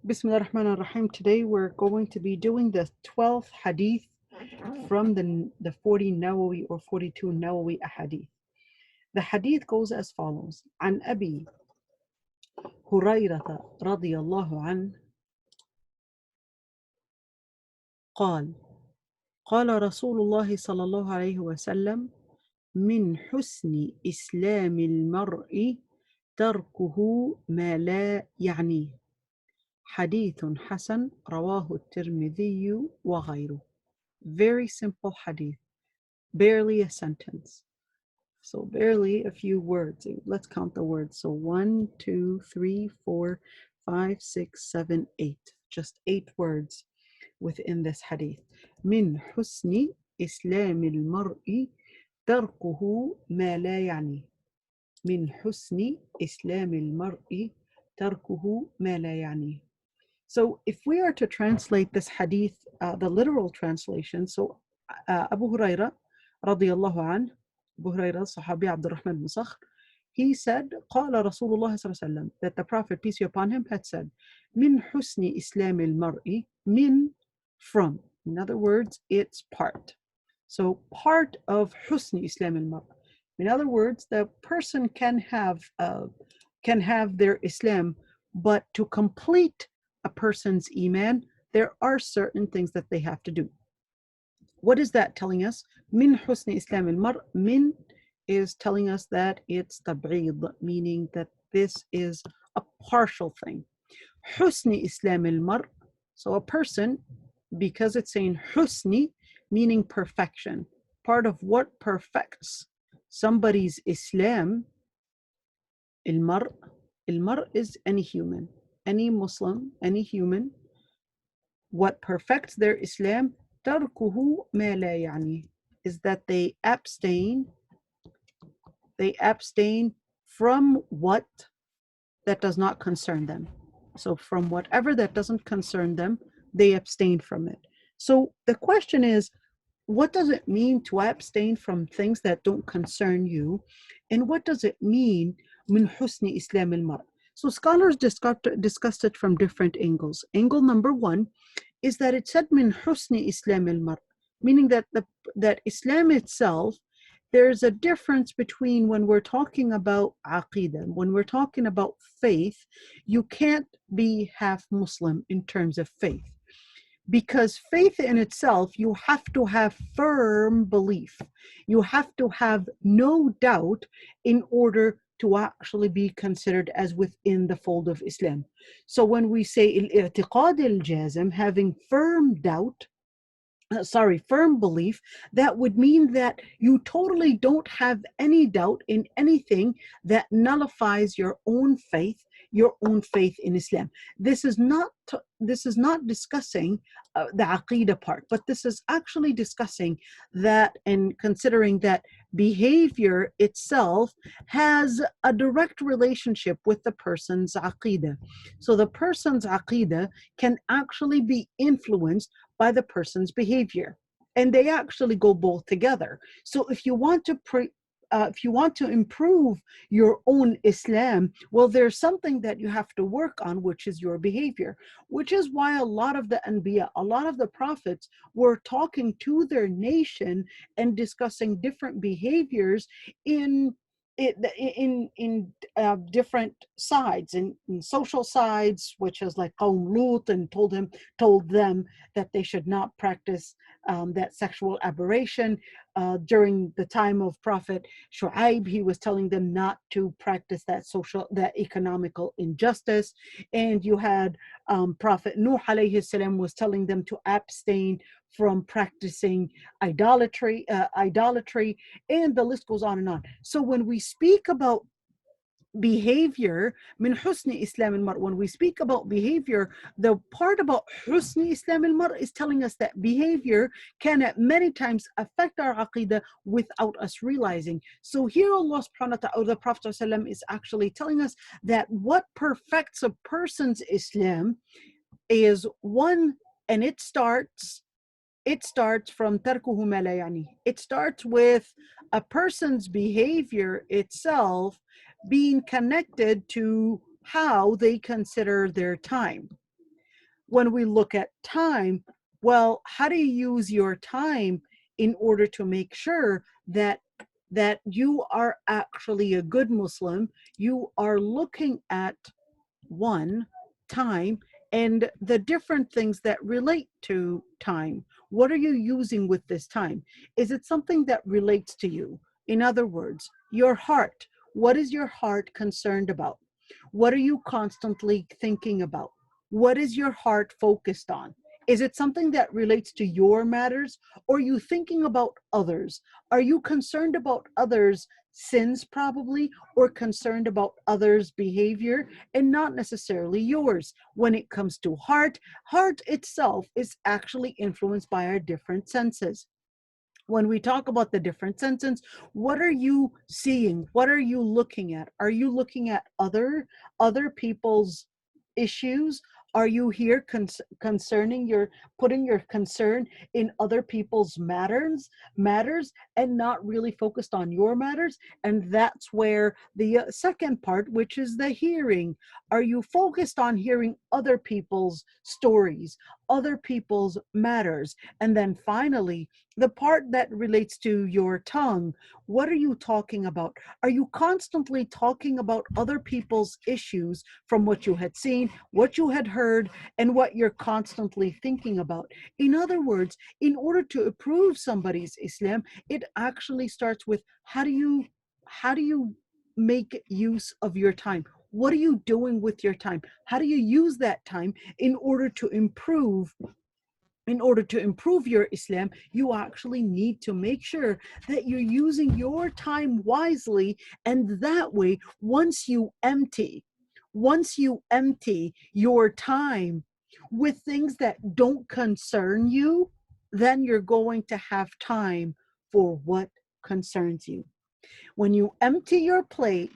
Bismillah ar-Rahman ar-Rahim. Today we're going to be doing the 12th hadith from the 40 Nawawi or 42 Nawawi hadith. The hadith goes as follows. عن أبي هريرة رضي الله عنه قال قال رسول الله صلى الله عليه وسلم من حسن إسلام المرء تركه ما لا يعنيه حديث حسن رواه الترمذي وغيره. Very simple hadith, barely a sentence. So barely a few words. Let's count the words. So 1, 2, 3, 4, 5, 6, 7, 8. Just 8 words within this hadith. من حسن إسلام المرء تركه ما لا يعني. من حسن إسلام المرء تركه ما لا يعني. So if we are to translate this hadith, the literal translation, so Abu Huraira radiyallahu anhu, Abu Huraira, Sahabi Abdurrahman bin Sakhr, he said, قال رسول الله صلى الله عليه وسلم, that the Prophet, peace be upon him, had said, من حسن إسلام المرء, min, from. In other words, it's part. So part of حسن إسلام المرء. In other words, the person can have their Islam, but to complete a person's iman, there are certain things that they have to do. What is that telling us? Min husni islam al-mar. Min is telling us that it's tab'id, meaning that this is a partial thing. Husni islam al-mar. So a person, because it's saying husni, meaning perfection, part of what perfects somebody's Islam, al-mar. Al-mar is any human. Any Muslim, any human, what perfects their Islam, تركه ما لا يعني, is that they abstain from what that does not concern them. So from whatever that doesn't concern them, they abstain from it. So the question is, what does it mean to abstain from things that don't concern you? And what does it mean من حسن إسلام المرء? So scholars discussed it from different angles. Angle number one is that it said min husni Islam al-mar, meaning that that Islam itself, there's a difference between when we're talking about aqidah, when we're talking about faith, you can't be half Muslim in terms of faith. Because faith in itself, you have to have firm belief. You have to have no doubt in order to actually be considered as within the fold of Islam. So when we say al-i'tiqad al-jazm, having firm doubt, firm belief, that would mean that you totally don't have any doubt in anything that nullifies your own faith in Islam. This is not discussing the aqidah part, but this is actually discussing that and considering that behavior itself has a direct relationship with the person's aqidah. So the person's aqidah can actually be influenced by the person's behavior, and they actually go both together. So if you want to improve your own Islam, well, there's something that you have to work on, which is your behavior, which is why a lot of the Anbiya, a lot of the prophets were talking to their nation and discussing different behaviors in different sides, in social sides, which is like Qawm Lut, and told them that they should not practice that sexual aberration. During the time of Prophet Shu'aib, he was telling them not to practice that economical injustice. And you had Prophet Nuh alayhi salam was telling them to abstain from practicing idolatry, and the list goes on and on. So when we speak about behavior, min husni Islam al-mar, when we speak about behavior, the part about husni Islam al-mar is telling us that behavior can at many times affect our aqidah without us realizing. So here Allah subhanahu wa ta'ala, the Prophet is actually telling us that what perfects a person's Islam is one, and it starts from tarkuhu ma la yani. It starts with a person's behavior itself being connected to how they consider their time. When we look at time, well, how do you use your time in order to make sure that you are actually a good Muslim? You are looking at one, time, and the different things that relate to time. What are you using with this time? Is it something that relates to you? In other words, your heart. What is your heart concerned about? What are you constantly thinking about? What is your heart focused on? Is it something that relates to your matters? Or are you thinking about others? Are you concerned about others' sins, probably, or concerned about others' behavior and not necessarily yours? When it comes to heart, heart itself is actually influenced by our different senses. When we talk about the different senses, what are you seeing? What are you looking at? Are you looking at other people's issues? Are you here concerning your putting your concern in other people's matters and not really focused on your matters? And that's where the second part, which is the hearing. Are you focused on hearing other people's stories, other people's matters? And then finally, the part that relates to your tongue. What are you talking about? Are you constantly talking about other people's issues from what you had seen, what you had heard, and what you're constantly thinking about? In other words, in order to approve somebody's Islam, it actually starts with how do you make use of your time? What are you doing with your time? How do you use that time in order to improve your Islam? You actually need to make sure that you're using your time wisely. And that way, once you empty your time with things that don't concern you, then you're going to have time for what concerns you. When you empty your plate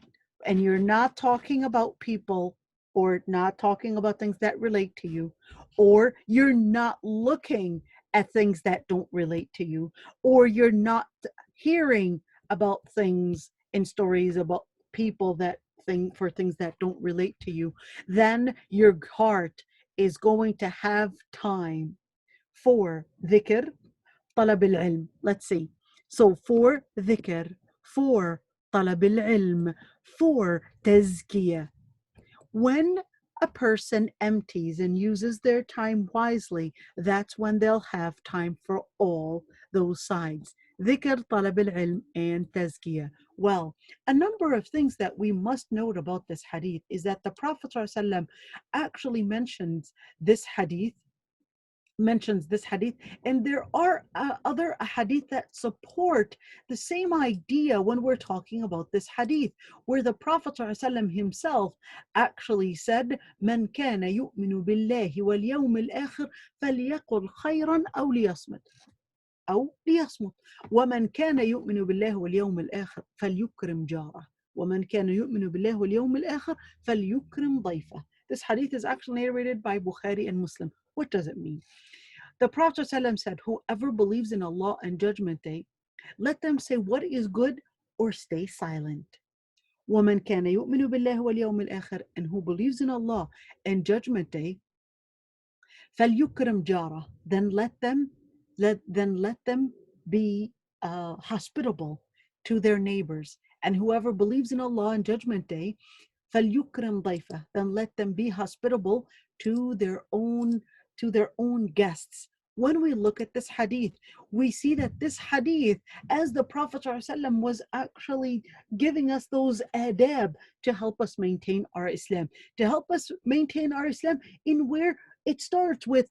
and you're not talking about people or not talking about things that relate to you, or you're not looking at things that don't relate to you, or you're not hearing about things and stories about people for things that don't relate to you, then your heart is going to have time for dhikr, طلب العلم. Let's see. So for dhikr, for طلب العلم, for tazkiyah. When a person empties and uses their time wisely, that's when they'll have time for all those sides. Dhikr, طلب العلم, and tazkiyah. Well, a number of things that we must note about this hadith is that the Prophet ﷺ actually mentions this hadith, and there are other hadith that support the same idea when we're talking about this hadith, where the Prophet ﷺ himself actually said, "Man kana yu'minu billahi wal yawm al-akhir falyaqul khayran أو ليصمت ومن كان يؤمن بالله واليوم الآخر فليكرم جاره ومن كان يؤمن بالله واليوم الآخر فليكرم ضيفه." This hadith is actually narrated by Bukhari and Muslim. What does it mean? The Prophet ﷺ said, whoever believes in Allah and Judgment Day, let them say what is good or stay silent. وَمَنْ كَانَ يُؤْمِنُ بِاللَّهِ وَالْيَوْمِ الْآخِرِ, and who believes in Allah and Judgment Day, فَلْيُكْرِمْ جَارَهُ, then let them be hospitable to their neighbors. And whoever believes in Allah and Judgment Day, فَلْيُكْرِمْ ضَيْفَهُ, then let them be hospitable to their own guests. When we look at this hadith, we see that this hadith, as the Prophet ﷺ was actually giving us those adab to help us maintain our Islam, in where it starts with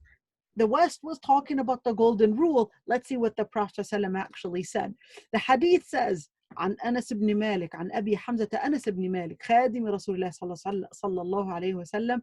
the West was talking about the golden rule. Let's see what the Prophet ﷺ actually said. The hadith says, عن أنس بن مالك عن أبي حمزة أنس بن مالك خادم رسول الله صلى الله عليه وسلم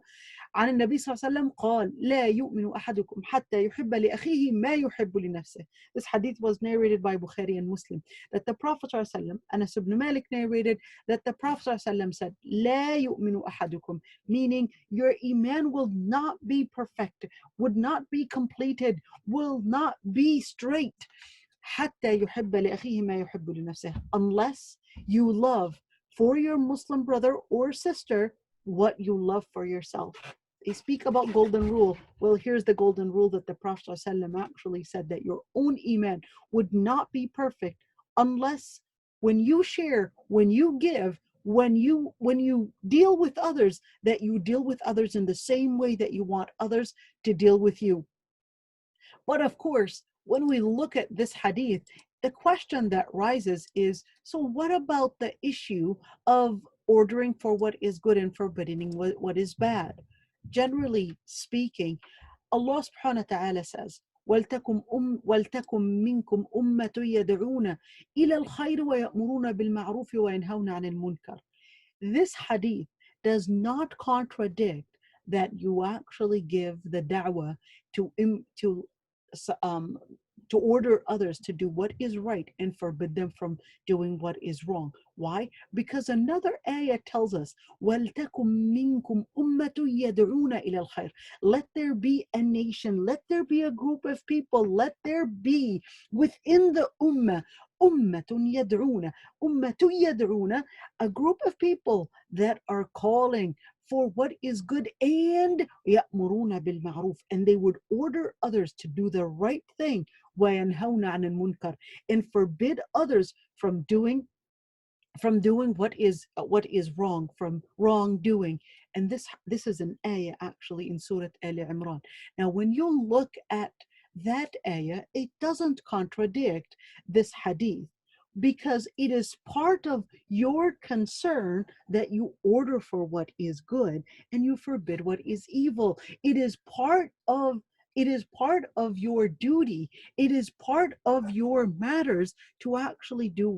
عن النبي صلى الله عليه وسلم قال لا يؤمن أحدكم حتى يحب لأخيه ما يحب لنفسه. This hadith was narrated by Bukhari and Muslim, that the Prophet صلى الله عليه وسلم, Anas ibn Malik narrated that the Prophet صلى الله عليه وسلم said لا يؤمن أحدكم, meaning your iman will not be perfect, would not be completed, will not be straight, حتى يحب لأخيه ما يحب لنفسه, unless you love for your Muslim brother or sister what you love for yourself. they speak about golden rule. Well, here's the golden rule that the Prophet ﷺ actually said, that your own iman would not be perfect unless when you share, when you give, when you deal with others, that you deal with others in the same way that you want others to deal with you. But of course, when we look at this hadith, the question that rises is, so what about the issue of ordering for what is good and forbidding what is bad? Generally speaking, Allah subhanahu wa ta'ala says, وَلْتَكُمْ مِنْكُمْ أُمَّةٌ يَدْعُونَ إِلَى الْخَيْرِ وَيَأْمُرُونَ بِالْمَعْرُوفِ وَيَنْهَوْنَ عَنِ الْمُنْكَرِ. This hadith does not contradict that you actually give the da'wah to um, to order others to do what is right and forbid them from doing what is wrong. Why? Because another ayah tells us, وَلْتَكُمْ مِنْكُمْ أُمَّةٌ يَدْعُونَ إِلَى الْخَيْرِ. Let there be a nation, let there be a group of people, let there be within the ummah, أُمَّةٌ يَدْعُونَ, أُمَّةٌ يَدْعُونَ, a group of people that are calling for what is good, and يَأْمُرُونَ بِالْمَعْرُوفِ, and they would order others to do the right thing, وَيَنْهَوْنَ عَنِ الْمُنْكَرِ, and forbid others from doing what is wrong, from wrongdoing. And this is an ayah actually in Surah Al Imran. Now when you look at that ayah, it doesn't contradict this hadith, because it is part of your concern that you order for what is good and you forbid what is evil. It is part of your duty. It is part of your matters to actually do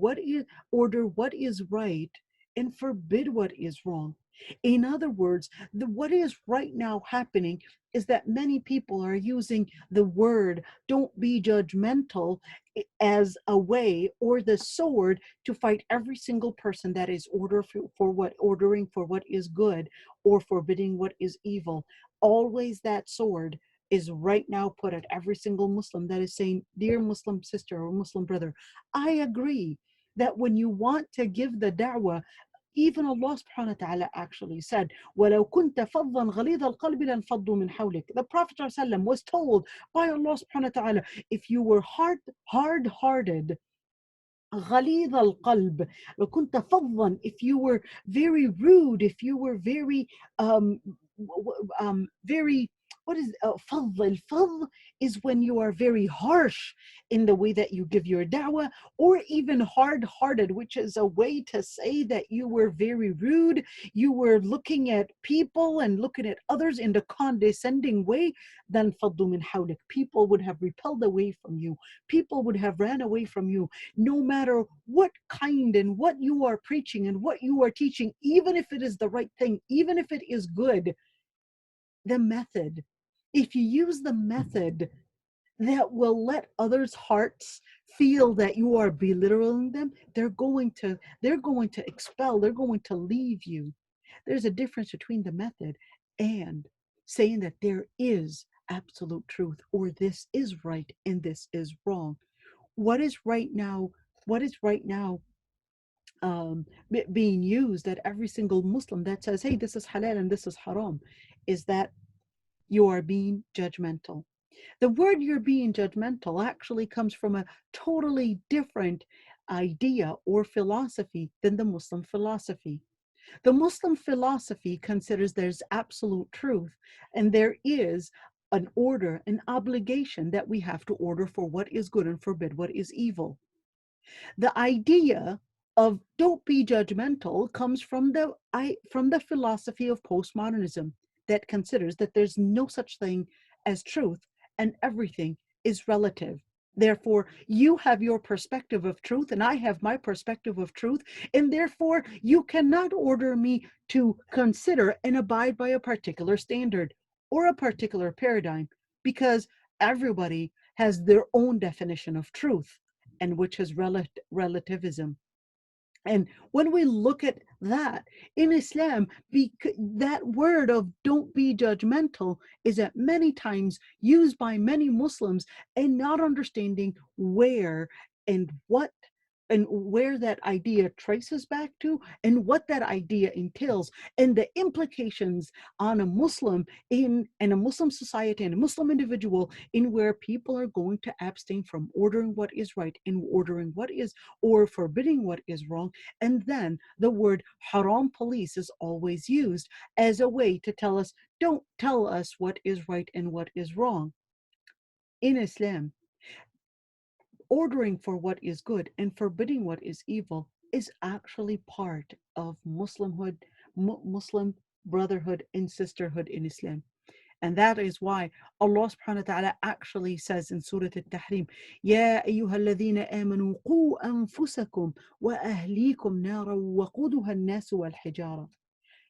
order what is right and forbid what is wrong. In other words, what is right now happening is that many people are using the word "don't be judgmental" as a way, or the sword, to fight every single person that is ordering for what is good or forbidding what is evil. Always that sword is right now put at every single Muslim that is saying, dear Muslim sister or Muslim brother, I agree that when you want to give the da'wah, even Allah subhanahu wa ta'ala actually said, وَلَوْ كُنْتَ فَضًّا غَلِيظَ الْقَلْبِ لَانْفَضُّوا مِنْ حَوْلِكَ. The Prophet ﷺ was told by Allah subhanahu wa ta'ala, if you were hard-hearted, غليظ القلب, لو كنت فظا, if you were very rude, if you were very very, what is فظ? الفظ is when you are very harsh in the way that you give your da'wah, or even hard-hearted, which is a way to say that you were very rude, you were looking at people and looking at others in the condescending way. Then فَضُّ مِنْ حَوْلِكَ, people would have repelled away from you, people would have ran away from you, no matter what kind and what you are preaching and what you are teaching, even if it is the right thing, even if it is good. The method, if you use the method that will let others' hearts feel that you are belittling them, they're going to expel, they're going to leave you. There's a difference between the method and saying that there is absolute truth, or this is right and this is wrong. What is right now being used at every single Muslim that says, hey, this is halal and this is haram, is that you are being judgmental. The word "you're being judgmental" actually comes from a totally different idea or philosophy than the Muslim philosophy. The Muslim philosophy considers there's absolute truth, and there is an order, an obligation that we have to order for what is good and forbid what is evil. The idea of "don't be judgmental" comes from the philosophy of postmodernism, that considers that there's no such thing as truth and everything is relative. Therefore, you have your perspective of truth and I have my perspective of truth, and therefore you cannot order me to consider and abide by a particular standard or a particular paradigm, because everybody has their own definition of truth, and which is relativism. And when we look at that in Islam, that word of "don't be judgmental" is at many times used by many Muslims and not understanding where and what and where that idea traces back to and what that idea entails and the implications on a Muslim in a Muslim society and a Muslim individual in where people are going to abstain from ordering what is right and ordering what is or forbidding what is wrong. And then the word haram police is always used as a way to tell us, don't tell us what is right and what is wrong. In Islam, ordering for what is good and forbidding what is evil is actually part of Muslimhood, Muslim brotherhood and sisterhood in Islam. And that is why Allah subhanahu wa ta'ala actually says in Surah Al-Tahrim, يا أيها الذين آمنوا قوا أنفسكم وأهليكم نارا وقودها الناس والحجارة.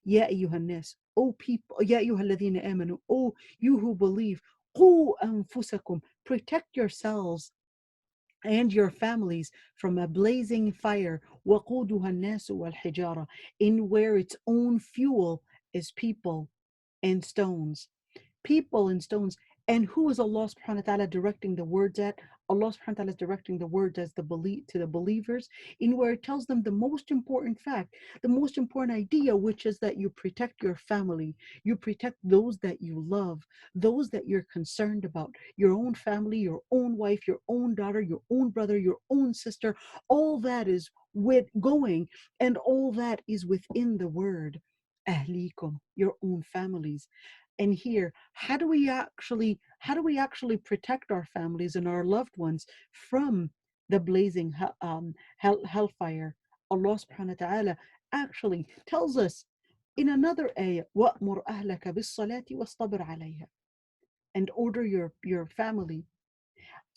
يا أيها الناس, O people, يا أيها الذين آمنوا, O you who believe, قوا أنفسكم, protect yourselves and your families from a blazing fire, وقودها الناس والحجارة, in where its own fuel is people and stones. People and stones. And who is Allah subhanahu wa ta'ala directing the words at? Allah subhanahu wa ta'ala is directing the words as to the believers, in where it tells them the most important fact, the most important idea, which is that you protect your family, you protect those that you love, those that you're concerned about, your own family, your own wife, your own daughter, your own brother, your own sister. All that is with going, and all that is within the word ahlikum, your own families. And here, how do we actually protect our families and our loved ones from the blazing hellfire? Allah subhanahu wa ta'ala actually tells us in another ayah, وَأْمُرْ أَهْلَكَ بِالصَّلَاةِ وَاصْطَبِرْ عَلَيْهَا, and order your family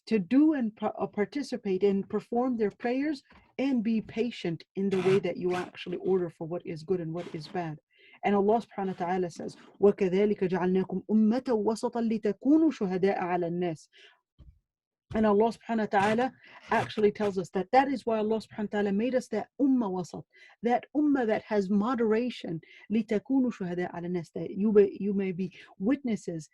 to do and participate and perform their prayers and be patient in the way that you actually order for what is good and what is bad. And Allah subhanahu wa ta'ala says, وَكَذَلِكَ جَعَلْنَاكُمْ أُمَّةً وَسَطًا لِتَكُونُوا شُهَدَاءَ عَلَى النَّاسِ. And Allah subhanahu wa ta'ala actually tells us that that is why Allah subhanahu wa ta'ala made us that ummah wasat, that ummah that has moderation, لِتَكُونُوا شُهَدَاءَ عَلَى النَّاسِ, that you may be witnesses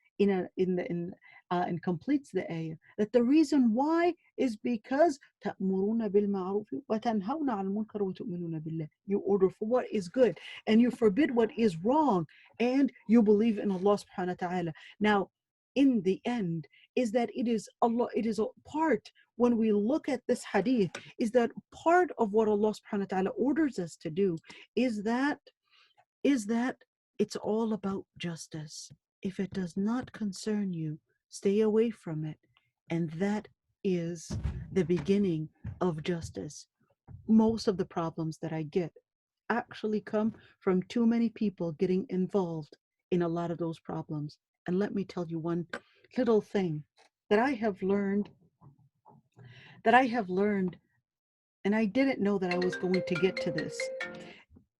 and completes the ayah, that the reason why is because تَأْمُرُونَ بِالْمَعْرُوفِ وَتَنْهَوْنَ عَنِ الْمُنْكَرِ وَتُؤْمِنُونَ بِاللَّهِ. You order for what is good and you forbid what is wrong and you believe in Allah subhanahu wa ta'ala. Now, in the end, is that it is a part, when we look at this hadith, is that part of what Allah subhanahu wa ta'ala orders us to do is that it's all about justice. If it does not concern you, stay away from it. And that is the beginning of justice. Most of the problems that I get actually come from too many people getting involved in a lot of those problems. And let me tell you one little thing that I have learned, and I didn't know that I was going to get to this,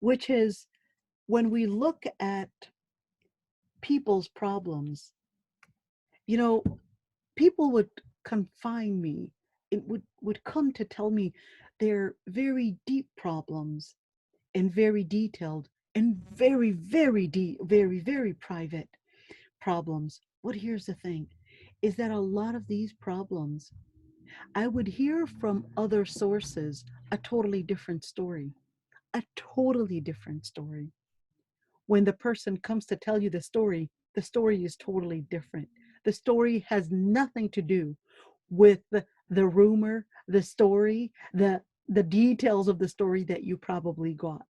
which is when we look at people's problems, you know, people would confine me. It would come to tell me their very deep problems and very detailed and very, very deep, very, very private problems. But here's the thing, is that a lot of these problems, I would hear from other sources a totally different story, a totally different story. When the person comes to tell you the story is totally different. The story has nothing to do with the rumor, the story, the details of the story that you probably got.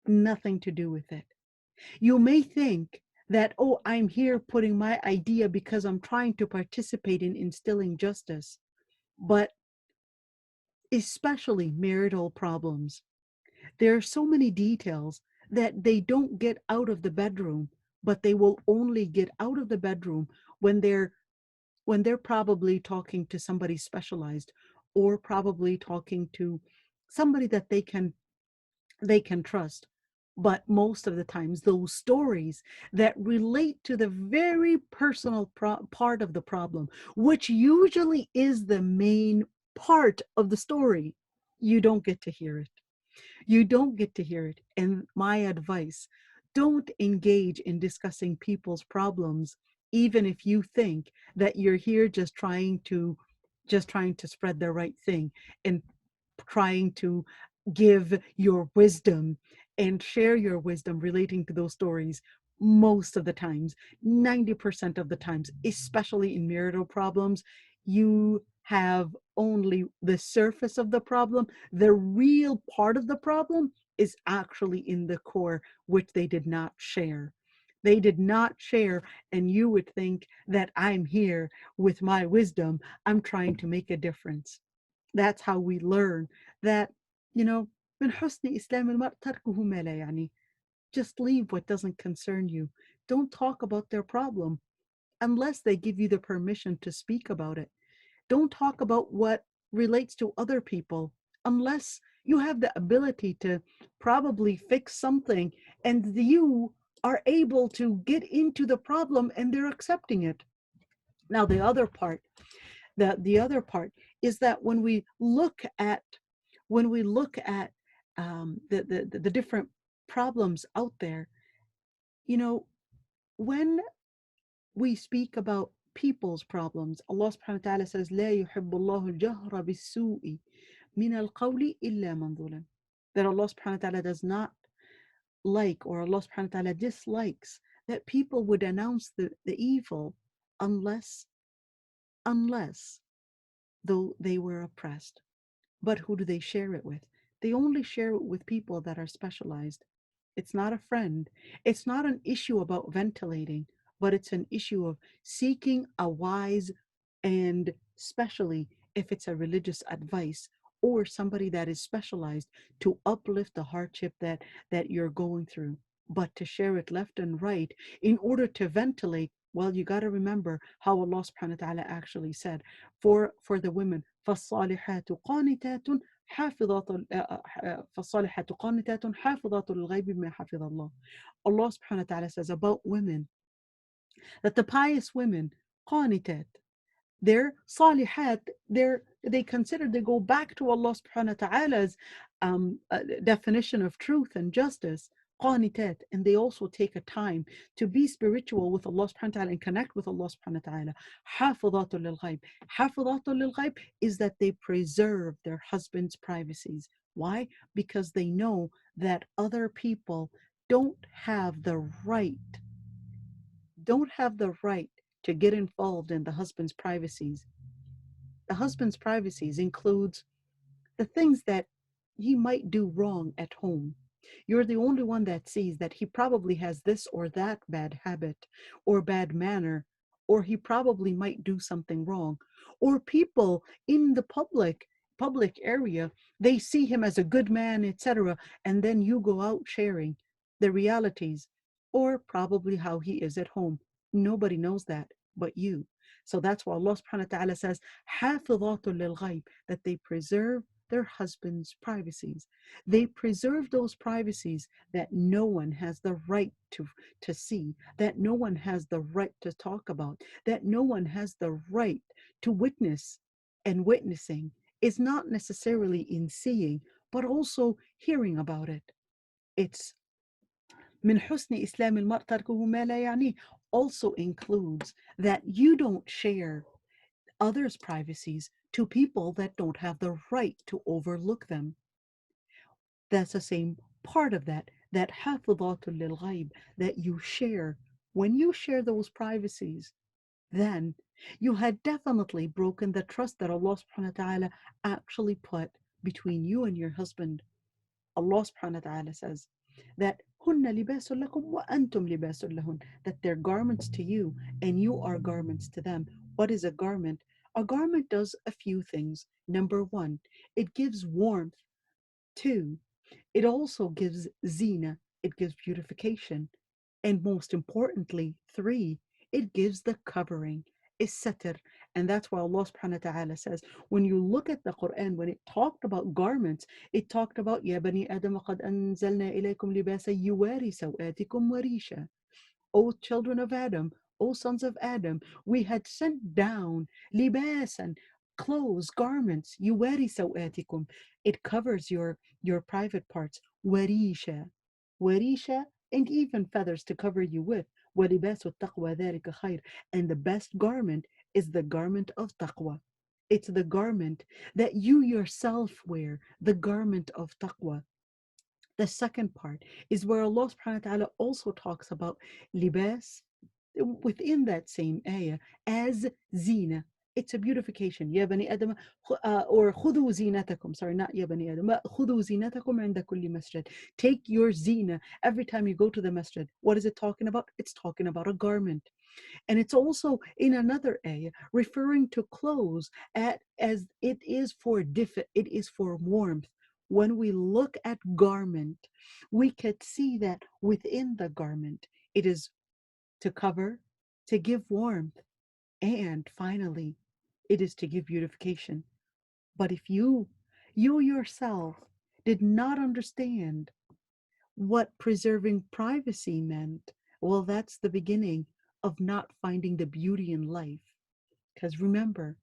Nothing to do with it. You may think that, oh, I'm here putting my idea because I'm trying to participate in instilling justice. But especially marital problems, there are so many details that they don't get out of the bedroom, but they will only get out of the bedroom when they're probably talking to somebody specialized, or probably talking to somebody that they can trust. But most of the times, those stories that relate to the very personal part of the problem, which usually is the main part of the story, you don't get to hear it. You don't get to hear it. And my advice, don't engage in discussing people's problems, even if you think that you're here just trying to spread the right thing and trying to give your wisdom and share your wisdom relating to those stories most of the times, 90% of the times, especially in marital problems, you have only the surface of the problem. The real part of the problem is actually in the core, which they did not share. They did not share, and you would think that I'm here with my wisdom. I'm trying to make a difference. That's how we learn that, you know, من حسن إسلام المرء تركه ما لا يعني. Just leave what doesn't concern you. Don't talk about their problem unless they give you the permission to speak about it. Don't talk about what relates to other people unless you have the ability to probably fix something and you are able to get into the problem and they're accepting it. Now, the other part is that when we look at the different problems out there, you know, when we speak about people's problems, Allah subhanahu wa ta'ala says, لا يحب الله الجهر بالسوء من القول إلا من ظلم. That Allah subhanahu wa ta'ala does not like, or Allah subhanahu wa ta'ala dislikes, that people would announce the evil unless unless though they were oppressed. But who do they share it with? They only share it with people that are specialized. It's not a friend. It's not an issue about ventilating, but it's an issue of seeking a wise, and especially if it's a religious advice or somebody that is specialized to uplift the hardship that you're going through. But to share it left and right in order to ventilate, well, you got to remember how Allah subhanahu wa ta'ala actually said for the women, فَالصَّالِحَاتُ قَانِتَاتٌ حافظات فالصالحات قانتات حافظات للغيب بما حفظ الله. Allah subhanahu wa ta'ala says about women that the pious women, قانتات, they're salihat, they consider, they go back to Allah subhanahu wa ta'ala's definition of truth and justice, qanitat, and they also take a time to be spiritual with Allah subhanahu wa ta'ala and connect with Allah subhanahu wa ta'ala. Hafidatul lil ghaib. Hafidatul lil ghaib is that they preserve their husband's privacies. Why? Because they know that other people don't have the right, don't have the right to get involved in the husband's privacies. The husband's privacies includes the things that he might do wrong at home. You're the only one that sees that he probably has this or that bad habit or bad manner, or he probably might do something wrong. Or people in the public area, they see him as a good man, etc. And then you go out sharing the realities or probably how he is at home. Nobody knows that but you. So that's why Allah subhanahu wa ta'ala says, حافظات للغيب, that they preserve their husband's privacies. They preserve those privacies that no one has the right to see, that no one has the right to talk about, that no one has the right to witness. And witnessing is not necessarily in seeing, but also hearing about it. It's من حسن إسلام المرء تركه ما لا يعنيه also includes that you don't share others' privacies to people that don't have the right to overlook them. That's the same part of that حافظات للغيب, that you share. When you share those privacies, then you had definitely broken the trust that Allah subhanahu wa ta'ala actually put between you and your husband. Allah subhanahu wa ta'ala says that هن لباس لكم وأنتم لباس لهن, that they're garments to you and you are garments to them. What is a garment? A garment does a few things. Number one, it gives warmth. Two, it also gives zina, it gives beautification. And most importantly, three, it gives the covering, is satr. And that's why Allah subhanahu wa ta'ala says, when you look at the Quran, when it talked about garments, it talked about, Ya bani Adam qad anzalna ilaykum libasa yuwari sawatikum warisha. O children of Adam, O sons of Adam, we had sent down libasan, clothes, garments, yuwari sawatikum. It covers your private parts. Warisha, warisha, and even feathers to cover you with. وَلِبَاسُ التَّقْوَى ذَلِكَ خَيْرٌ. And the best garment is the garment of taqwa. It's the garment that you yourself wear, the garment of taqwa. The second part is where Allah subhanahu wa ta'ala also talks about libas within that same ayah as zina. It's a beautification. يا بني آدم or خذوا زينتكم. Sorry, not يا بني آدم. خذوا زينتكم عند كل مسجد. Take your zina every time you go to the masjid. What is it talking about? It's talking about a garment. And it's also in another ayah referring to clothes as it is for warmth. When we look at garment, we could see that within the garment, it is to cover, to give warmth, and finally, it is to give beautification. But if you yourself did not understand what preserving privacy meant, well, that's the beginning of not finding the beauty in life. Because remember,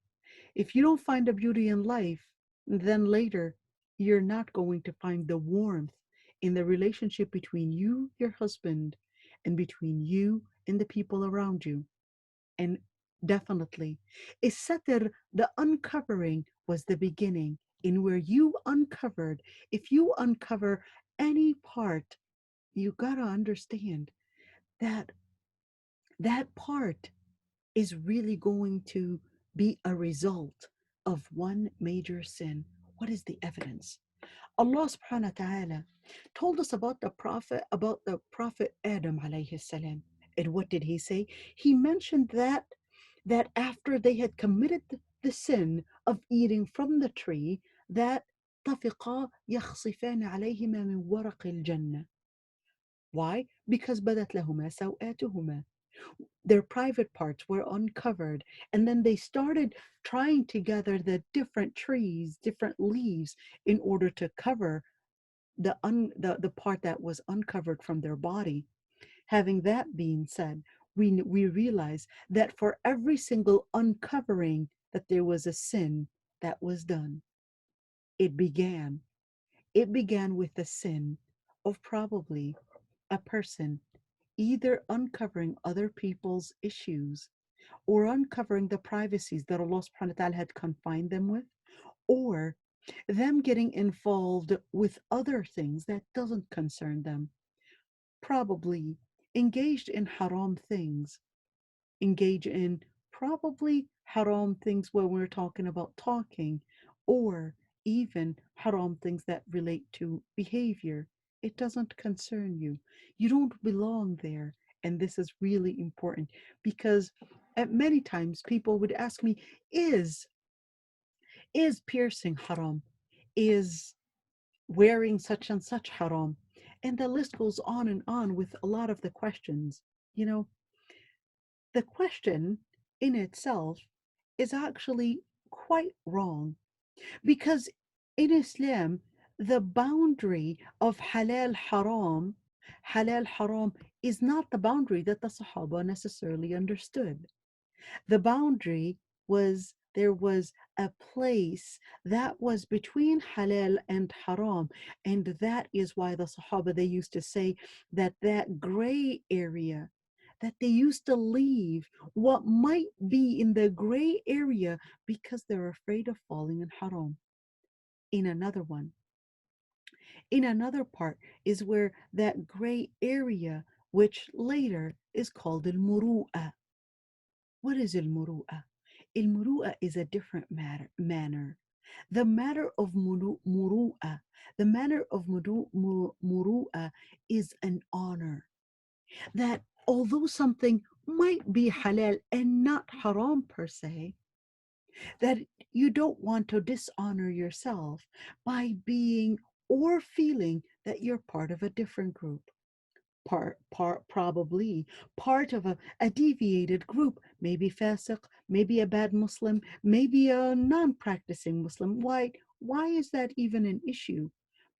if you don't find the beauty in life, then later you're not going to find the warmth in the relationship between you, your husband, and between you and the people around you. And definitely, Isatir, the uncovering, was the beginning in where you uncovered. If you uncover any part, you gotta understand that that part is really going to be a result of one major sin. What is the evidence? Allah subhanahu wa ta'ala told us about the Prophet Adam alayhi salam. And what did he say? He mentioned that after they had committed the sin of eating from the tree, that طفقا يخصفان عليهما من ورق الجنة. Why? Because بدت لهما سوآتهما. Their private parts were uncovered, and then they started trying to gather the different trees, different leaves, in order to cover the part that was uncovered from their body. Having that being said, we realize that for every single uncovering that there was a sin that was done. It began. It began with the sin of probably a person either uncovering other people's issues or uncovering the privacies that Allah subhanahu wa ta'ala had confined them with, or them getting involved with other things that doesn't concern them, probably engaged in haram things, engage in probably haram things when we're talking about talking, or even haram things that relate to behavior. It doesn't concern you. You don't belong there. And this is really important because at many times people would ask me, is is piercing haram? Is wearing such and such haram? And the list goes on and on with a lot of the questions. You know, the question in itself is actually quite wrong because in Islam, the boundary of halal haram is not the boundary that the Sahaba necessarily understood. The boundary was there was a place that was between halal and haram, and that is why the Sahaba they used to say that that gray area that they used to leave what might be in the gray area because they're afraid of falling in haram. In another one, in another part is where that gray area, which later is called al-muru'ah. What is al-muru'ah? Al-muru'ah is a different manner. The matter of muru'ah, the manner of muru'ah is an honor. That although something might be halal and not haram per se, that you don't want to dishonor yourself by being or feeling that you're part of a different group. Probably part of a deviated group, maybe fasiq, maybe a bad Muslim, maybe a non-practicing Muslim. Why is that even an issue?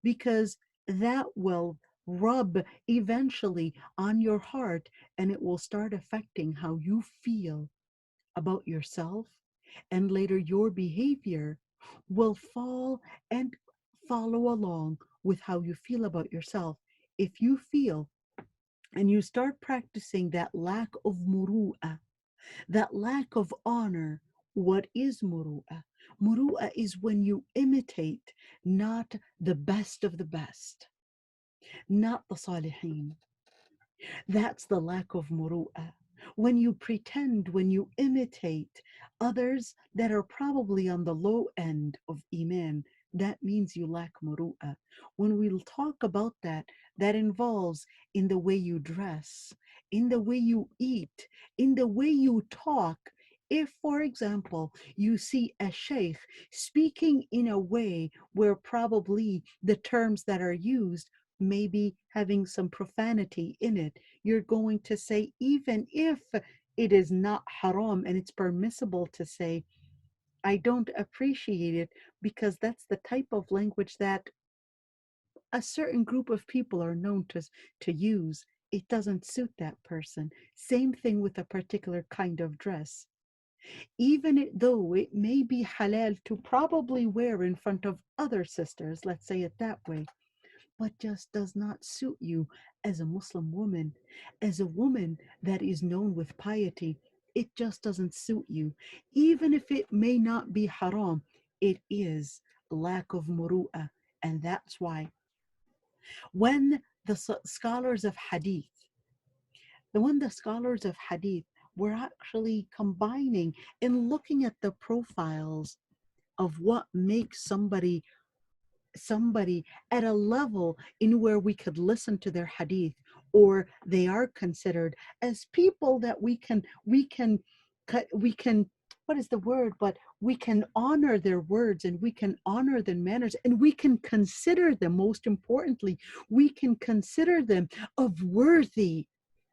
Because that will rub eventually on your heart and it will start affecting how you feel about yourself, and later your behavior will fall and follow along with how you feel about yourself. If you feel and you start practicing that lack of muru'ah, that lack of honor What is muru'ah? Muru'ah is when you imitate not the best of the best, not the salihin. That's the lack of muru'ah. When you pretend, when you imitate others that are probably on the low end of iman, that means you lack muru'ah. When we'll talk about that, that involves in the way you dress, in the way you eat, in the way you talk. If, for example, you see a sheikh speaking in a way where probably the terms that are used maybe having some profanity in it, you're going to say, even if it is not haram and it's permissible to say, I don't appreciate it because that's the type of language that a certain group of people are known to use. It doesn't suit that person. Same thing with a particular kind of dress. Though it may be halal to probably wear in front of other sisters, let's say it that way, but just does not suit you as a Muslim woman, as a woman that is known with piety. It just doesn't suit you. Even if it may not be haram, it is lack of muru'ah. And that's why when the scholars of hadith, the scholars of hadith were actually combining and looking at the profiles of what makes somebody at a level in where we could listen to their hadith, or they are considered as people that we can what is the word, but we can honor their words and we can honor their manners and we can consider them, most importantly, we can consider them of worthy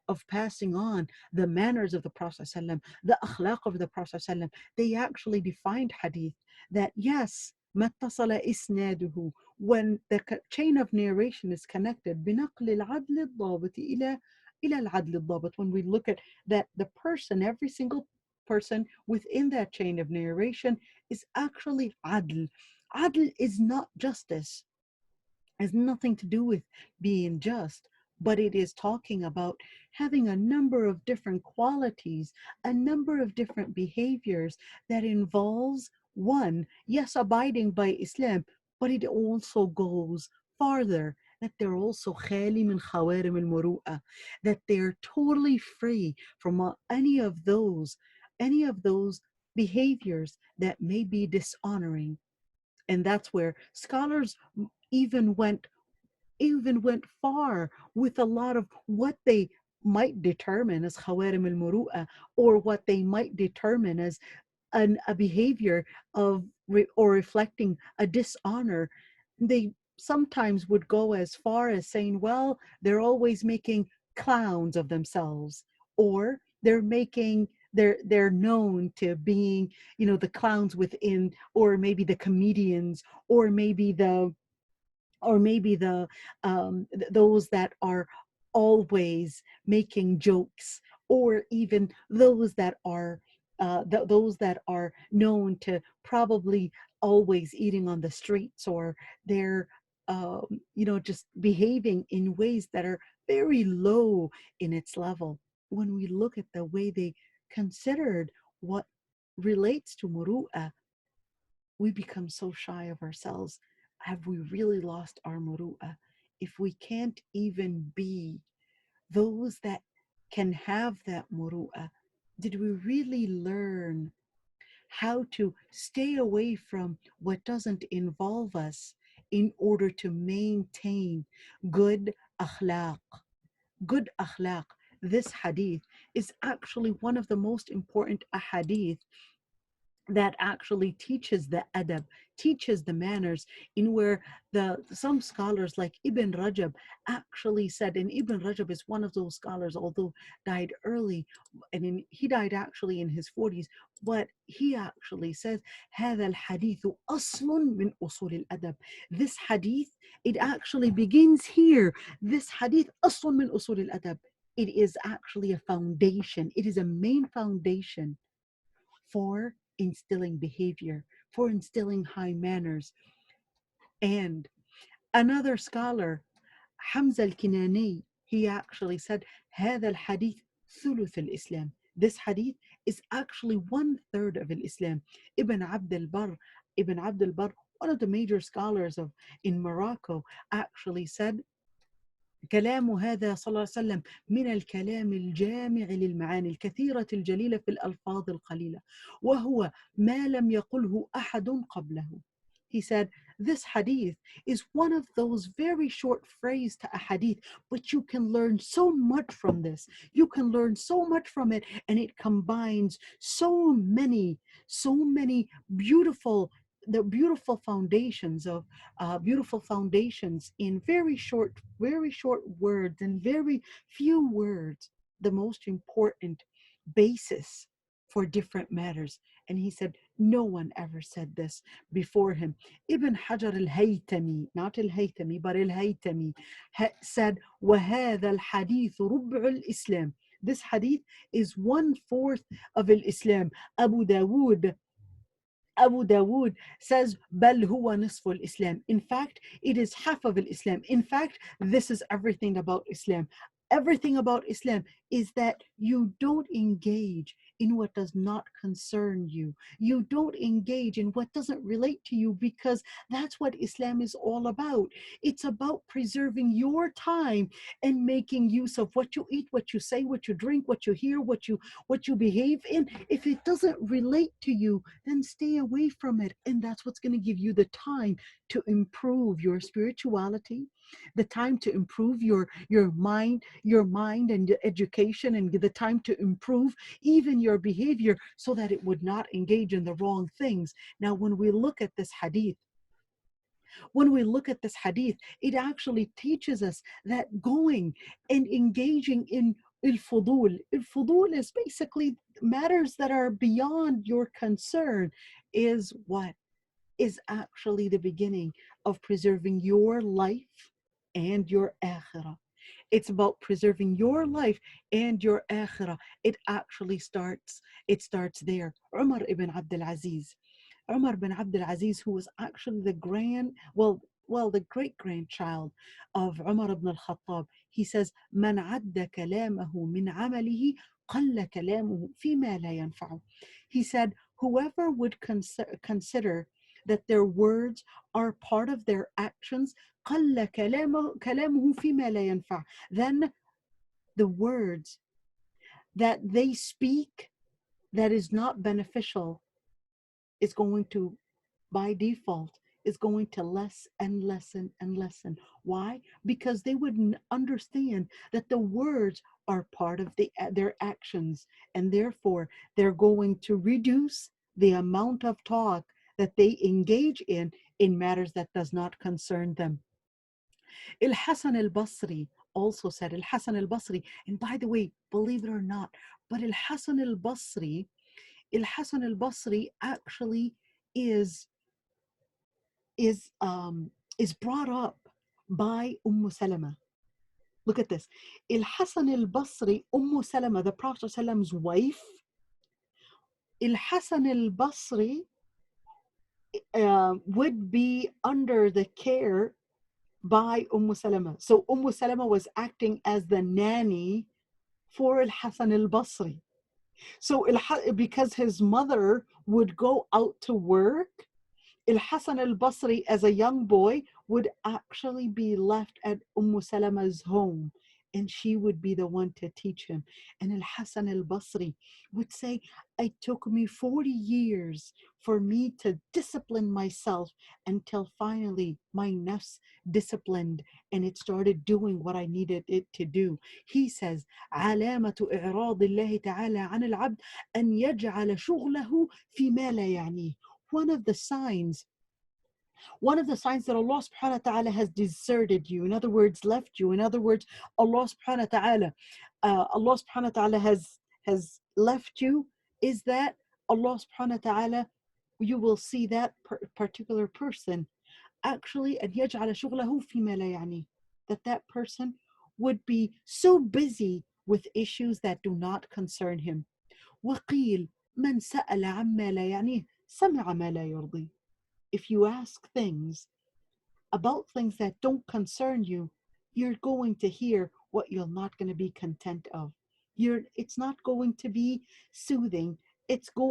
of passing on the manners of the Prophet ﷺ, the akhlaq of the Prophet ﷺ. They actually defined hadith that yes, متصل إسناده, when the chain of narration is connected بنقل العدل الضابط إلى العدل الضابط, when we look at that the person, every single person within that chain of narration is actually adl. Adl is not justice, has nothing to do with being just, but it is talking about having a number of different qualities, a number of different behaviors that involves one, yes, abiding by Islam, but it also goes farther, that they're also khali min khawarim al-muru'ah, that they're totally free from any of those behaviors that may be dishonoring. And that's where scholars even went even went far with a lot of what they might determine as khawarim al-muru'ah, or what they might determine as a behavior or reflecting a dishonor. They sometimes would go as far as saying, well, they're always making clowns of themselves, or they're known to being, the clowns within, or maybe the comedians, or maybe those that are always making jokes, or even those that are known to probably always eating on the streets, or they're just behaving in ways that are very low in its level. When we look at the way they considered what relates to muru'ah, we become so shy of ourselves. Have we really lost our muru'ah? If we can't even be those that can have that muru'ah, did we really learn how to stay away from what doesn't involve us in order to maintain good akhlaq? Good akhlaq. This hadith is actually one of the most important ahadith that actually teaches the adab, teaches the manners, in where some scholars like Ibn Rajab actually said, and Ibn Rajab is one of those scholars, although died early, he died actually in his 40s, but he actually says, هذا الحديث أصل من أصول الأدب. This hadith, it actually begins here. This hadith أصل من أصول الأدب. It is actually a foundation. It is a main foundation for instilling behavior, for instilling high manners. And another scholar, Hamza al-Kinani, he actually said, هذا الحديث ثلث الإسلام. This hadith is actually 1/3 of Islam. Ibn Abd al-Barr, one of the major scholars of in Morocco, actually said كلام هذا صلى الله عليه وسلم من الكلام الجامع للمعاني الكثيرة الجليلة في الألفاظ القليلة وهو ما لم يقله أحد قبله. He said, this hadith is one of those very short phrases to a hadith, but you can learn so much from this. You can learn so much from it, and it combines so many beautiful foundations of beautiful foundations in very short words and very few words, the most important basis for different matters. And he said, no one ever said this before him. Ibn Hajar al-Haytami, not al-Haytami, but al-Haytami, said, وَهَذَا الْحَدِيثُ رُبْعُ الْإِسْلَامِ. This hadith is 1/4 of Islam. Abu Dawood says, بل هو نصف الإسلام. In fact, it is half of Islam. In fact, this is everything about Islam. Everything about Islam is that you don't engage in what does not concern you. You don't engage in what doesn't relate to you, because that's what Islam is all about. It's about preserving your time and making use of what you eat, what you say, what you drink, what you hear, what you behave in. If it doesn't relate to you, then stay away from it. And that's what's going to give you the time to improve your spirituality, the time to improve your mind and your education, and the time to improve even your behavior so that it would not engage in the wrong things. Now, when we look at this hadith, it actually teaches us that going and engaging in il-fudul is basically matters that are beyond your concern, is what is actually the beginning of preserving your life and your akhirah. It's about preserving your life and your akhirah. It starts there. Umar ibn Abdul Aziz. Umar ibn Abdul Aziz, who was actually the great grandchild of Umar ibn al-Khattab. He says, من عد كلامه من عمله قل كلامه فيما لا ينفعه. He said, whoever would consider that their words are part of their actions, قل كلامه فيما لا ينفع. Then the words that they speak that is not beneficial is going to, by default, is going to lessen. Why? Because they wouldn't understand that the words are part of their actions, and therefore they're going to reduce the amount of talk that they engage in matters that does not concern them. Al-Hasan al-Basri also said, Al-Hasan al-Basri, and by the way, believe it or not, but Al-Hasan al-Basri actually is brought up by Salama. Look at this. Al-Hasan al-Basri, Salama, the Prophet ﷺ's wife, Al-Hasan al-Basri would be under the care by Salama. So Salama was acting as the nanny for Al-Hasan al-Basri. So because his mother would go out to work, Al-Hasan al-Basri as a young boy would actually be left at Salama's home, and she would be the one to teach him. And Al-Hasan al-Basri would say, it took me 40 years for me to discipline myself until finally my nafs disciplined and it started doing what I needed it to do. He says, علامة إعراض الله تعالى عن العبد أن يجعل شغله فيما لا يعنيه. One of the signs that Allah subhanahu wa ta'ala has deserted you, in other words, left you, in other words, Allah subhanahu wa ta'ala has left you, is that Allah subhanahu wa ta'ala, you will see that particular person actually أن يجعل شغله فيما لا يعنيه, that person would be so busy with issues that do not concern him. وقيل من سأل عما لا يعنيه سمع ما لا يرضي. If you ask things about things that don't concern you, you're going to hear what you're not going to be content of. It's not going to be soothing.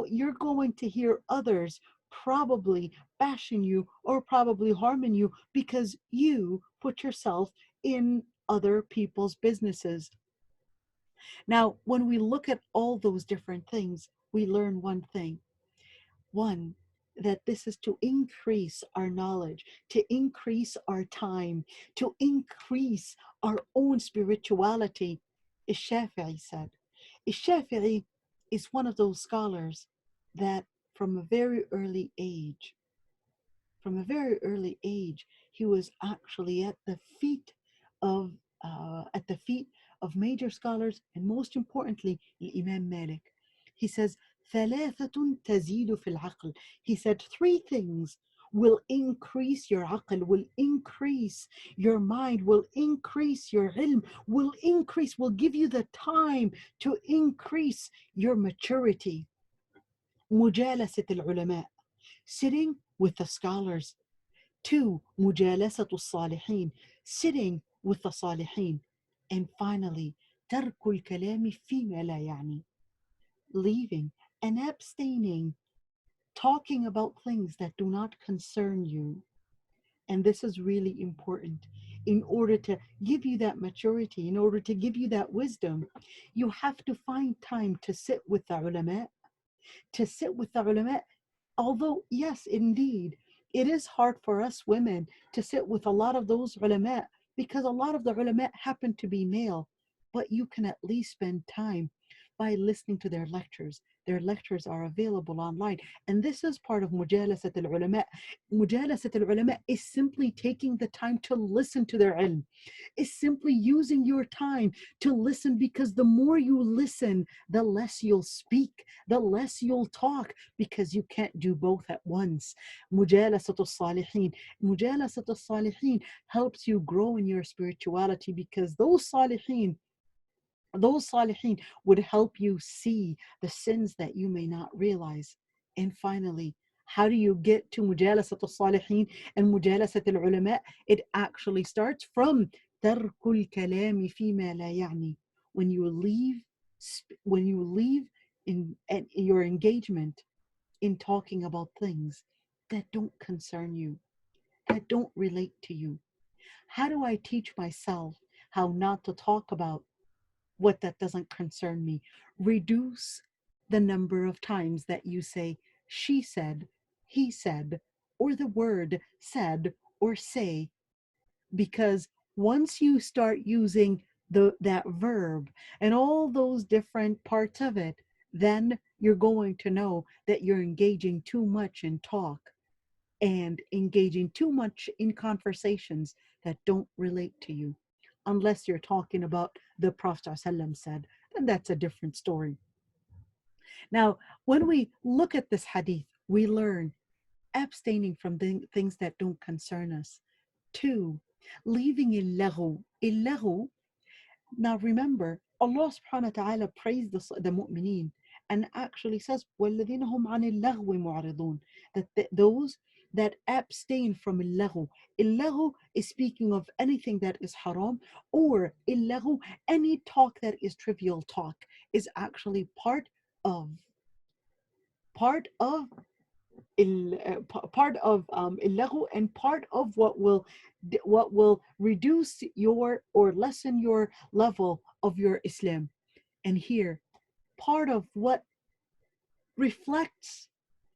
You're going to hear others probably bashing you or probably harming you because you put yourself in other people's businesses. Now, when we look at all those different things, we learn one thing. One, that this is to increase our knowledge, to increase our time, to increase our own spirituality. Shafi'i said. Shafi'i is one of those scholars that from a very early age, he was actually of at the feet of major scholars, and most importantly, Imam Malik. He says, ثلاثة تزيد في العقل. He said three things will increase your aql, will increase your mind, will increase your ilm, will give you the time to increase your maturity. مجالسة العلماء, sitting with the scholars. Two, مجالسة الصالحين, sitting with the صالحين. And finally, ترك الكلام فيما لا يعني, leaving and abstaining, talking about things that do not concern you. And this is really important. In order to give you that maturity, in order to give you that wisdom, you have to find time to sit with the ulama, although, yes, indeed, it is hard for us women to sit with a lot of those ulama because a lot of the ulama happen to be male, but you can at least spend time by listening to their lectures. Their lectures are available online. And this is part of mujalasat al-ulama. Mujalasat al-ulama is simply taking the time to listen to their ilm, is simply using your time to listen, because the more you listen, the less you'll speak, the less you'll talk, because you can't do both at once. Mujalasat al-salihin. Mujalasat al-salihin helps you grow in your spirituality, because those salihin would help you see the sins that you may not realize. And finally, how do you get to mujalasat al-salihin and mujalasat al-ulama? It actually starts from tarkul kalami fima la yani. When you leave, in your engagement in talking about things that don't concern you, that don't relate to you. How do I teach myself how not to talk about what that doesn't concern me? Reduce the number of times that you say she said, he said, or the word said or say, because once you start using that verb and all those different parts of it, then you're going to know that you're engaging too much in talk and engaging too much in conversations that don't relate to you. Unless you're talking about the Prophet ﷺ said, then that's a different story. Now, when we look at this hadith, we learn abstaining from things that don't concern us. Two, leaving illahu. Illahu, now remember, Allah subhanahu wa ta'ala praised the mu'mineen and actually says, وَالَّذِينَ هُمْ عَنِ اللَّغْوِ مُعْرِضُونَ, that those that abstain from illahu. Illahu is speaking of anything that is haram, or illahu, any talk that is trivial talk, is actually of part of illahu, and part of what will reduce your or lessen your level of your Islam. And here, part of what reflects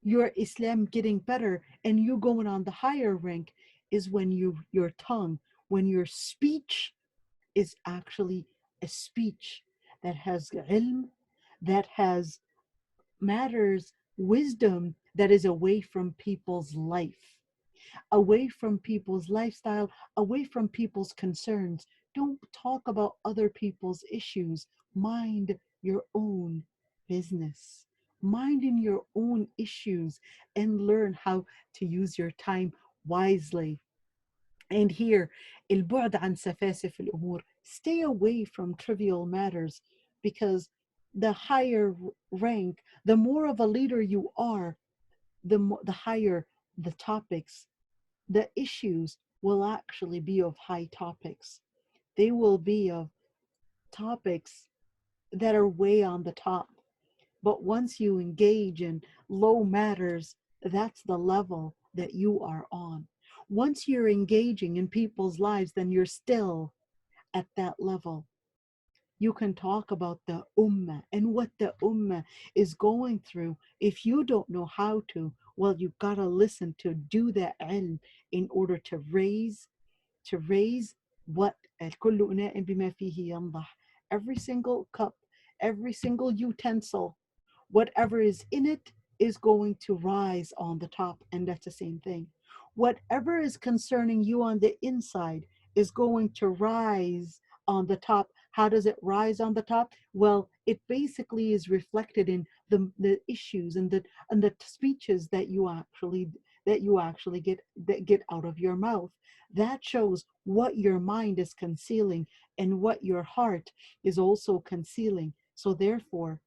your Islam getting better and you going on the higher rank is when your tongue, when your speech is actually a speech that has ilm, that has matters, wisdom, that is away from people's life, away from people's lifestyle, away from people's concerns. Don't talk about other people's issues. Mind your own business. Minding your own issues and learn how to use your time wisely. And here, البعد عن سفاسف الأمور, stay away from trivial matters, because the higher rank, the more of a leader you are, the higher the topics, the issues will actually be of high topics. They will be of topics that are way on the top. But once you engage in low matters, that's the level that you are on. Once you're engaging in people's lives, then you're still at that level. You can talk about the ummah and what the ummah is going through. If you don't know how to, well, you've got to listen to do that ilm in order to raise what كل إناء بما فيه ينضح. Every single cup, every single utensil, whatever is in it is going to rise on the top, and that's the same thing. Whatever is concerning you on the inside is going to rise on the top. How does it rise on the top? Well, it basically is reflected in the issues and the speeches that you actually get out of your mouth. That shows what your mind is concealing and what your heart is also concealing. So therefore,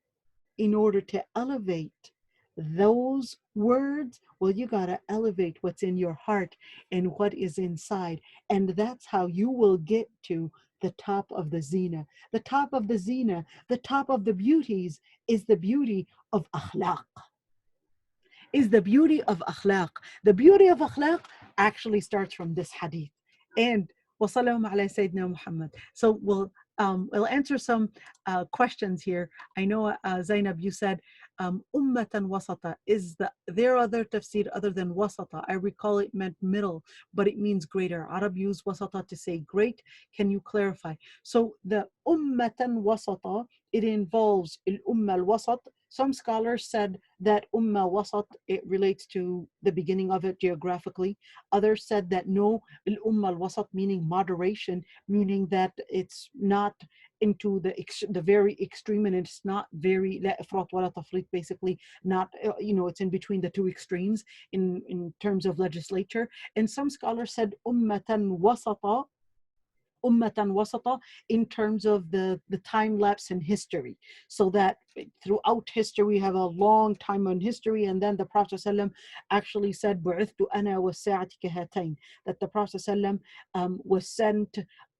in order to elevate those words, well, you got to elevate what's in your heart and what is inside. And that's how you will get to the top of the zina. The top of the zina, the top of the beauties is the beauty of akhlaq, is the beauty of akhlaq. The beauty of akhlaq actually starts from this hadith. And wasallam ala Sayyidina Muhammad. So we'll answer some questions here. I know Zainab, you said ummatan wasata. Is there other tafsir other than wasata? I recall it meant middle, but it means greater. Arab use wasata to say great. Can you clarify? So the ummatan wasata, it involves al-umma al-wasat. Some scholars said that Umma Wasat, it relates to the beginning of it geographically. Others said that no, Umma al-Wasat, meaning moderation, meaning that it's not into the very extreme, and it's not very la ifrat wala tafrit, basically not it's in between the two extremes in terms of legislature. And some scholars said Ummatan Wasata, ummatan wasata, in terms of the time lapse in history, so that throughout history we have a long time in history, and then the Prophet ﷺ actually said bu'ithtu ana was-sa'ati kahatayn, that the Prophet ﷺ was sent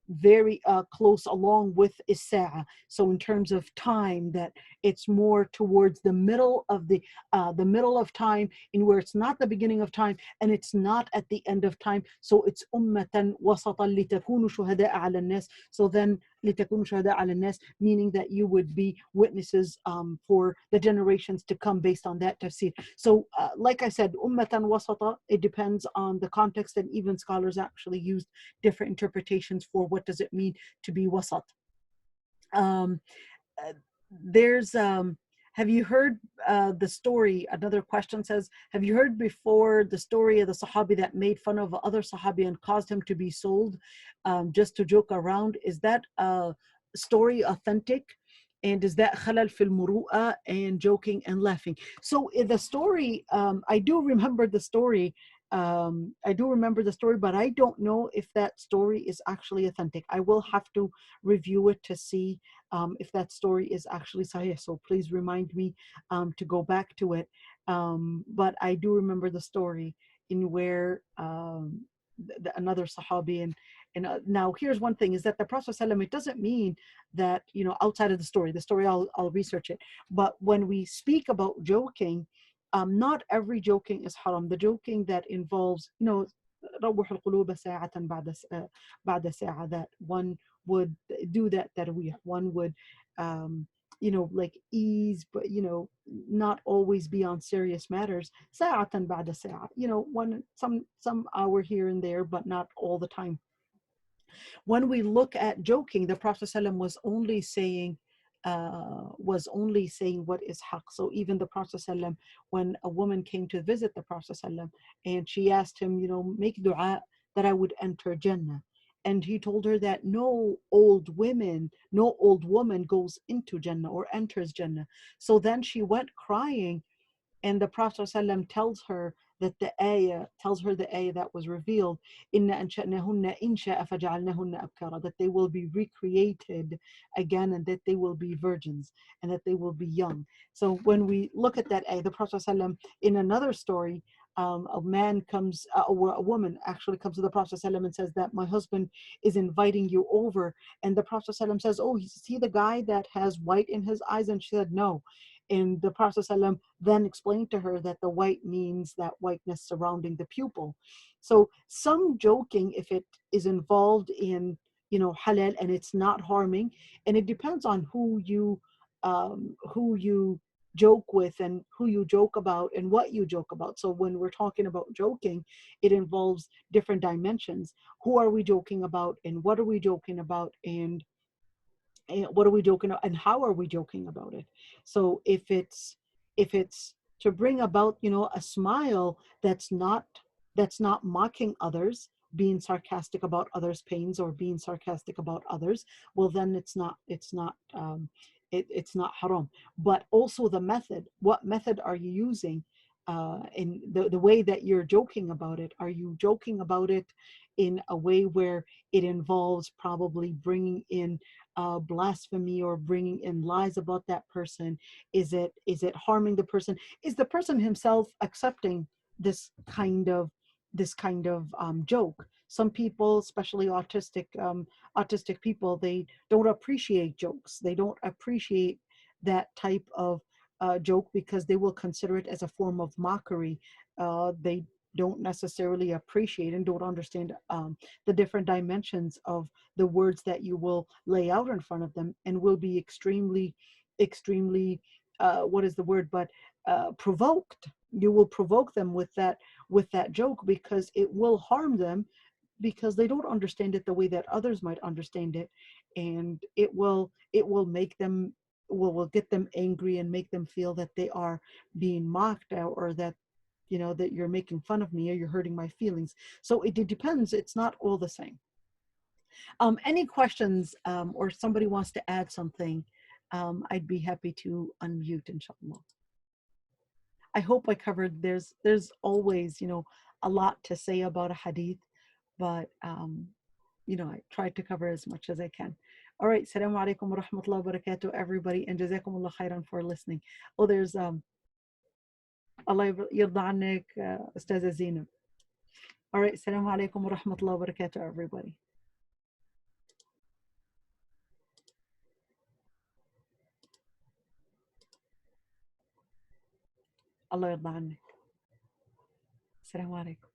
very close along with Isa'a. So in terms of time, that it's more towards the middle of time, in where it's not the beginning of time and it's not at the end of time. So it's ummatan wasatan litakunu shuhada'a 'ala an-nas. So then litakunu shuhada'a 'ala an-nas, meaning that you would be witnesses for the generations to come, based on that tafsir. So like I said, ummatan wasata, it depends on the context, and even scholars actually used different interpretations for what does it mean to be wasat. Um, there's Have you heard the story? Another question says, have you heard before the story of the Sahabi that made fun of other Sahabi and caused him to be sold just to joke around? Is that story authentic? And is that khalal fil muru'a, and joking and laughing? So the story, I do remember the story. But I don't know if that story is actually authentic. I will have to review it to see if that story is actually sahih. So please remind me to go back to it. But I do remember the story in where another Sahabi, and now here's one thing, is that the Prophet ﷺ, it doesn't mean that, outside of the story I'll research it. But when we speak about joking, not every joking is haram. The joking that involves, روح القلوب ساعة بعد ساعة, that one would do that tarweeh, one would like ease, but not always be on serious matters. ساعة بعد ساعة, one some hour here and there, but not all the time. When we look at joking, the Prophet ﷺ was only saying what is haq. So even the Prophet ﷺ, when a woman came to visit the Prophet ﷺ, and she asked him, make dua that I would enter Jannah. And he told her that no old woman goes into Jannah or enters Jannah. So then she went crying, and the Prophet ﷺ tells her the ayah that was revealed, inna ansha'nahunna insha'a faja'alnahunna abkara, that they will be recreated again, and that they will be virgins, and that they will be young. So when we look at that ayah, the Prophet ﷺ, in another story, a man comes, a woman actually comes to the Prophet ﷺ and says that my husband is inviting you over. And the Prophet ﷺ says, oh, is he the guy that has white in his eyes? And she said, no. And the Prophet ﷺ then explained to her that the white means that whiteness surrounding the pupil. So some joking, if it is involved in, halal and it's not harming, and it depends on who you joke with and who you joke about and what you joke about. So when we're talking about joking, it involves different dimensions. Who are we joking about, and what are we joking about, and what are we joking about, and how are we joking about it? So if it's to bring about, a smile that's not mocking others, being sarcastic about others' pains or being sarcastic about others, well, then it's not haram. But also the method, what method are you using, in the way that you're joking about it? Are you joking about it in a way where it involves probably bringing in blasphemy or bringing in lies about that person? Is it harming the person? Is the person himself accepting this kind of joke? Some people, especially autistic people, they don't appreciate jokes. They don't appreciate that type of joke because they will consider it as a form of mockery. They don't necessarily appreciate and don't understand the different dimensions of the words that you will lay out in front of them, and will be extremely what is the word, but provoked. You will provoke them with that joke because it will harm them, because they don't understand it the way that others might understand it, and it will make them, will get them angry and make them feel that they are being mocked, or that that you're making fun of me or you're hurting my feelings. So it depends. It's not all the same. Any questions, or somebody wants to add something, I'd be happy to unmute, inshallah. I hope I covered. There's always, a lot to say about a hadith, but I tried to cover as much as I can. All right. Assalamu alaikum wa rahmatullahi wa barakatuh, everybody, and jazakumullah khairan for listening. Oh, there's Allah yirda annik, Ustaza Zainab. All right. Assalamu alaikum wa rahmatullahi wa barakatuh, everybody. Allah yirda annik. Assalamu alaikum.